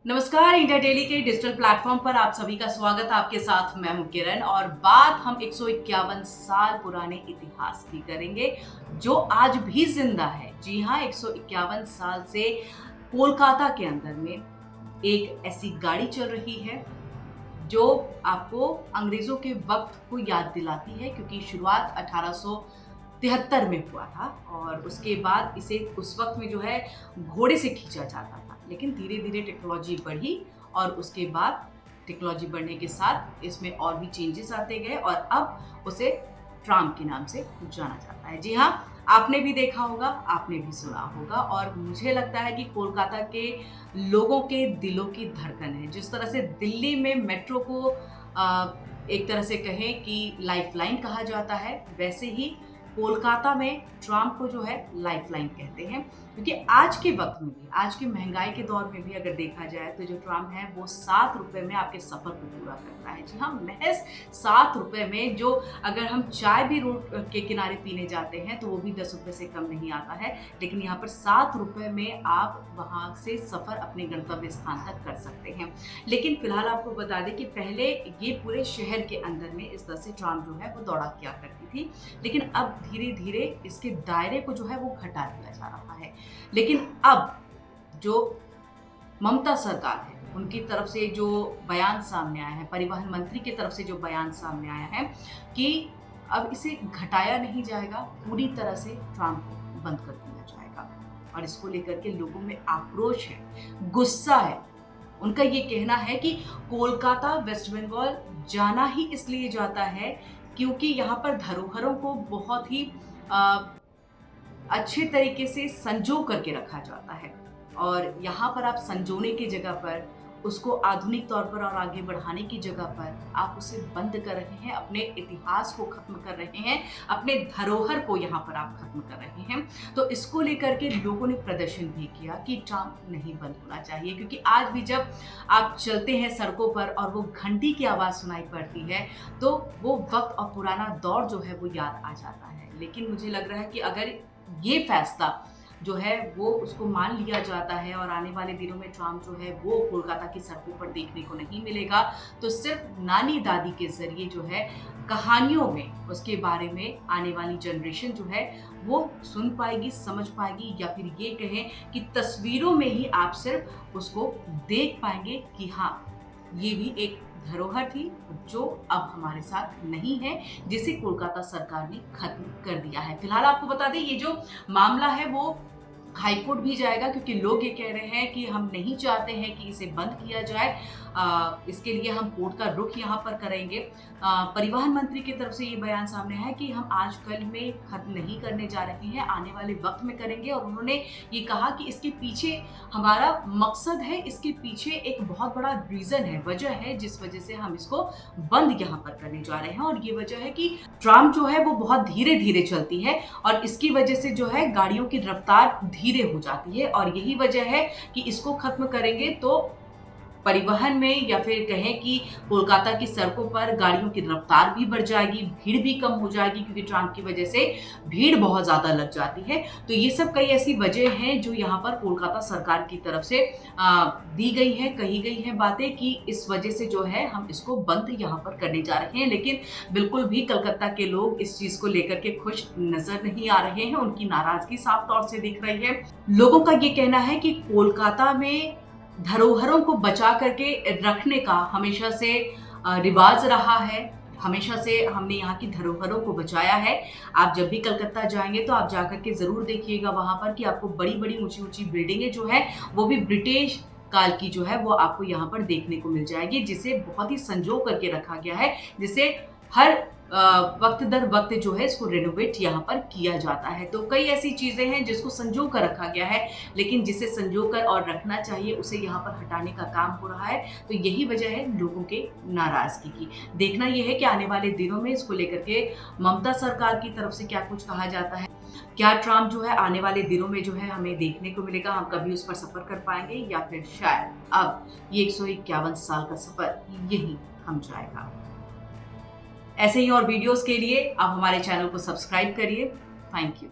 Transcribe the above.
नमस्कार, India daily के digital platform पर आप सभी का स्वागत। आपके साथ मैं हूं किरण और बात हम 151 साल पुराने इतिहास की करेंगे जो आज भी जिंदा है। जी हाँ, 151 साल से कोलकाता के अंदर में एक ऐसी गाड़ी चल रही है जो आपको अंग्रेजों के वक्त को याद दिलाती है, क्योंकि शुरुआत 1873 में हुआ था और उसके बाद इसे उस वक्त में जो है घोड़े से खींचा जाता था। लेकिन धीरे धीरे टेक्नोलॉजी बढ़ी और उसके बाद टेक्नोलॉजी बढ़ने के साथ इसमें और भी चेंजेस आते गए और अब उसे ट्राम के नाम से जाना जाता है। जी हाँ, आपने भी देखा होगा, आपने भी सुना होगा और मुझे लगता है कि कोलकाता के लोगों के दिलों की धड़कन है। जिस तरह से दिल्ली में मेट्रो को एक तरह से कहें कि लाइफलाइन कहा जाता है, वैसे ही कोलकाता में ट्राम को जो है लाइफलाइन कहते हैं, क्योंकि आज के वक्त में भी, आज की महंगाई के दौर में भी अगर देखा जाए तो जो ट्राम है वो 7 रुपए में आपके सफर को पूरा करता है। जी हाँ, महज 7 रुपए में, जो अगर हम चाय भी रोड के किनारे पीने जाते हैं तो वो भी 10 रुपए से कम नहीं आता है, लेकिन यहाँ पर 7 रुपए में आप वहाँ से सफर अपने गंतव्य स्थान तक कर सकते हैं। लेकिन फिलहाल आपको बता दें कि पहले ये पूरे शहर के अंदर में इस तरह से ट्राम जो है वो दौड़ा किया करती थी, लेकिन अब धीरे धीरे इसके दायरे को जो है वो घटा दिया जा रहा है। लेकिन अब जो ममता सरकार है उनकी तरफ से जो बयान सामने आया है, परिवहन मंत्री की तरफ से जो बयान सामने आया है कि अब इसे घटाया नहीं जाएगा, पूरी तरह से ट्राम को बंद कर दिया जाएगा। और इसको लेकर के लोगों में आक्रोश है, गुस्सा है। उनका ये कहना है कि कोलकाता वेस्ट बंगाल जाना ही इसलिए जाता है क्योंकि यहाँ पर धरोहरों को बहुत ही अच्छे तरीके से संजो करके रखा जाता है और यहाँ पर आप संजोने की जगह पर, उसको आधुनिक तौर पर और आगे बढ़ाने की जगह पर आप उसे बंद कर रहे हैं, अपने इतिहास को खत्म कर रहे हैं, अपने धरोहर को यहाँ पर आप खत्म कर रहे हैं। तो इसको लेकर के लोगों ने प्रदर्शन भी किया कि ट्राम नहीं बंद होना चाहिए, क्योंकि आज भी जब आप चलते हैं सड़कों पर और वो घंटी की आवाज़ सुनाई पड़ती है तो वो वक्त और पुराना दौर जो है वो याद आ जाता है। लेकिन मुझे लग रहा है कि अगर ये फैसला जो है वो उसको मान लिया जाता है और आने वाले दिनों में ट्राम जो है वो कोलकाता की सड़कों पर देखने को नहीं मिलेगा, तो सिर्फ नानी दादी के जरिए जो है कहानियों में उसके बारे में आने वाली जनरेशन जो है वो सुन पाएगी, समझ पाएगी, या फिर ये कहें कि तस्वीरों में ही आप सिर्फ उसको देख पाएंगे कि हाँ, ये भी एक धरोहर थी जो अब हमारे साथ नहीं है, जिसे कोलकाता सरकार ने खत्म कर दिया है। फिलहाल आपको बता दें ये जो मामला है वो हाईकोर्ट भी जाएगा, क्योंकि लोग ये कह रहे हैं कि हम नहीं चाहते हैं कि इसे बंद किया जाए, इसके लिए हम कोर्ट का रुख यहाँ पर करेंगे। परिवहन मंत्री की तरफ से ये बयान सामने है कि हम आज कल में खत्म नहीं करने जा रहे हैं, आने वाले वक्त में करेंगे। और उन्होंने ये कहा कि इसके पीछे हमारा मकसद है, इसके पीछे एक बहुत बड़ा रीज़न है, वजह है जिस वजह से हम इसको बंद यहाँ पर करने जा रहे हैं। और ये वजह है कि ट्राम जो है वो बहुत धीरे धीरे चलती है और इसकी वजह से जो है गाड़ियों की रफ्तार धीरे हो जाती है, और यही वजह है कि इसको खत्म करेंगे तो परिवहन में, या फिर कहें कि कोलकाता की सड़कों पर गाड़ियों की रफ्तार भी बढ़ जाएगी, भीड़ भी कम हो जाएगी, क्योंकि ट्राम की वजह से भीड़ बहुत ज़्यादा लग जाती है। तो ये सब कई ऐसी वजह हैं जो यहाँ पर कोलकाता सरकार की तरफ से दी गई है, कही गई हैं बातें कि इस वजह से जो है हम इसको बंद यहाँ पर करने जा रहे हैं। लेकिन बिल्कुल भी कलकत्ता के लोग इस चीज़ को लेकर के खुश नजर नहीं आ रहे हैं, उनकी नाराजगी साफ तौर से दिख रही है। लोगों का ये कहना है कि कोलकाता में धरोहरों को बचा करके रखने का हमेशा से रिवाज रहा है, हमेशा से हमने यहाँ की धरोहरों को बचाया है। आप जब भी कलकत्ता जाएंगे तो आप जाकर के ज़रूर देखिएगा वहाँ पर कि आपको बड़ी बड़ी ऊंची ऊंची बिल्डिंगें जो है वो भी ब्रिटिश काल की जो है वो आपको यहाँ पर देखने को मिल जाएगी, जिसे बहुत ही संजो करके रखा गया है, जिसे हर वक्त दर वक्त जो है इसको रेनोवेट यहाँ पर किया जाता है। तो कई ऐसी चीज़ें हैं जिसको संजो कर रखा गया है, लेकिन जिसे संजो कर और रखना चाहिए उसे यहाँ पर हटाने का काम हो रहा है। तो यही वजह है लोगों के नाराज़गी की। देखना यह है कि आने वाले दिनों में इसको लेकर के ममता सरकार की तरफ से क्या कुछ कहा जाता है। क्या ट्राम जो है आने वाले दिनों में जो है हमें देखने को मिलेगा, हम कभी उस पर सफ़र कर पाएंगे, या फिर शायद अब ये 151 साल का सफ़र यहीं थम जाएगा। ऐसे ही और वीडियोस के लिए आप हमारे चैनल को सब्सक्राइब करिए। Thank you.